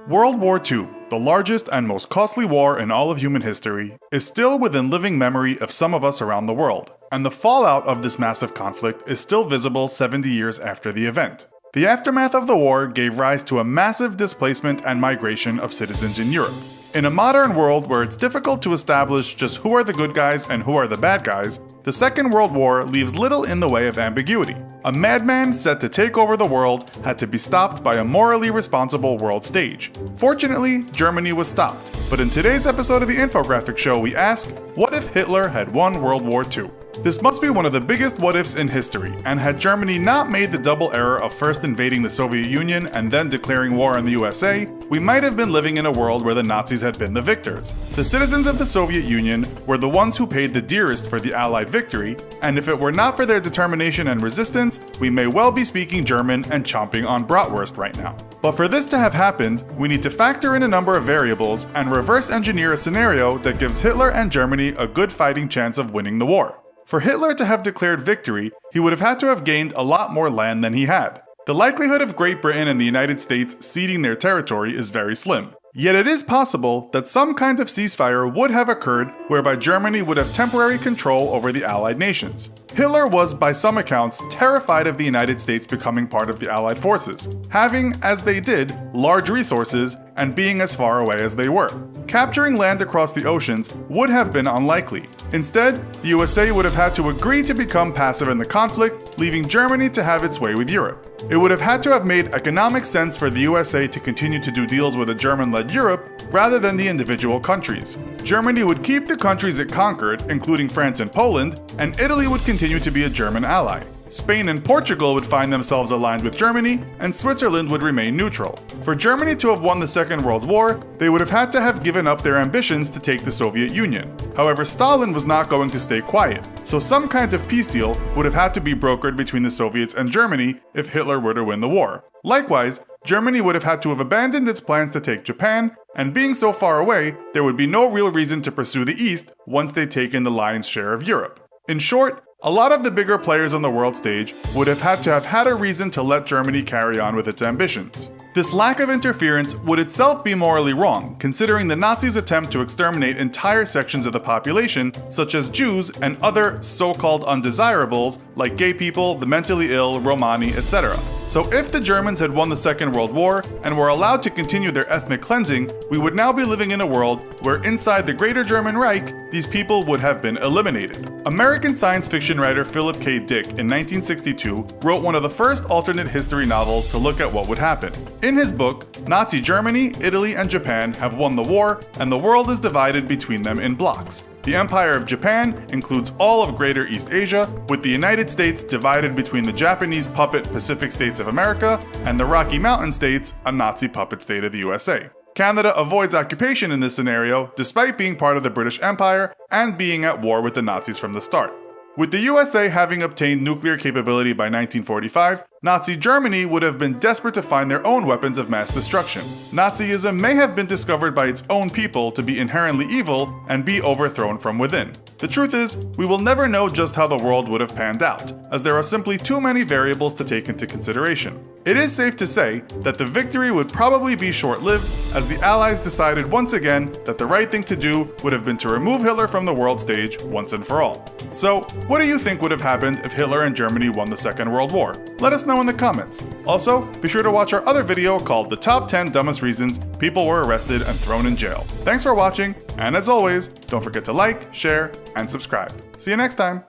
World War II, the largest and most costly war in all of human history, is still within living memory of some of us around the world, and the fallout of this massive conflict is still visible 70 years after the event. The aftermath of the war gave rise to a massive displacement and migration of citizens in Europe. In a modern world where it's difficult to establish just who are the good guys and who are the bad guys, the Second World War leaves little in the way of ambiguity. A madman set to take over the world had to be stopped by a morally responsible world stage. Fortunately, Germany was stopped, but in today's episode of the Infographic Show we ask, what if Hitler had won World War II? This must be one of the biggest what-ifs in history, and had Germany not made the double error of first invading the Soviet Union and then declaring war on the USA, we might have been living in a world where the Nazis had been the victors. The citizens of the Soviet Union were the ones who paid the dearest for the Allied victory, and if it were not for their determination and resistance, we may well be speaking German and chomping on bratwurst right now. But for this to have happened, we need to factor in a number of variables and reverse engineer a scenario that gives Hitler and Germany a good fighting chance of winning the war. For Hitler to have declared victory, he would have had to have gained a lot more land than he had. The likelihood of Great Britain and the United States ceding their territory is very slim. Yet it is possible that some kind of ceasefire would have occurred whereby Germany would have temporary control over the Allied nations. Hitler was, by some accounts, terrified of the United States becoming part of the Allied forces, having, as they did, large resources and being as far away as they were. Capturing land across the oceans would have been unlikely. Instead, the USA would have had to agree to become passive in the conflict, leaving Germany to have its way with Europe. It would have had to have made economic sense for the USA to continue to do deals with a German-led Europe rather than the individual countries. Germany would keep the countries it conquered, including France and Poland, and Italy would continue to be a German ally. Spain and Portugal would find themselves aligned with Germany, and Switzerland would remain neutral. For Germany to have won the Second World War, they would have had to have given up their ambitions to take the Soviet Union. However, Stalin was not going to stay quiet, so some kind of peace deal would have had to be brokered between the Soviets and Germany if Hitler were to win the war. Likewise, Germany would have had to have abandoned its plans to take Japan, and being so far away, there would be no real reason to pursue the East once they'd taken the lion's share of Europe. In short, a lot of the bigger players on the world stage would have had a reason to let Germany carry on with its ambitions. This lack of interference would itself be morally wrong, considering the Nazis' attempt to exterminate entire sections of the population, such as Jews and other so-called undesirables like gay people, the mentally ill, Romani, etc. So if the Germans had won the Second World War and were allowed to continue their ethnic cleansing, we would now be living in a world where inside the Greater German Reich, these people would have been eliminated. American science fiction writer Philip K. Dick in 1962 wrote one of the first alternate history novels to look at what would happen. In his book, Nazi Germany, Italy, and Japan have won the war, and the world is divided between them in blocks. The Empire of Japan includes all of Greater East Asia, with the United States divided between the Japanese puppet Pacific States of America and the Rocky Mountain States, a Nazi puppet state of the USA. Canada avoids occupation in this scenario, despite being part of the British Empire and being at war with the Nazis from the start. With the USA having obtained nuclear capability by 1945, Nazi Germany would have been desperate to find their own weapons of mass destruction. Nazism may have been discovered by its own people to be inherently evil and be overthrown from within. The truth is, we will never know just how the world would have panned out, as there are simply too many variables to take into consideration. It is safe to say that the victory would probably be short-lived, as the Allies decided once again that the right thing to do would have been to remove Hitler from the world stage once and for all. So, what do you think would have happened if Hitler and Germany won the Second World War? Let us know in the comments. Also, be sure to watch our other video called The Top 10 Dumbest Reasons People Were Arrested and Thrown in Jail. Thanks for watching, and as always, don't forget to like, share, and subscribe. See you next time!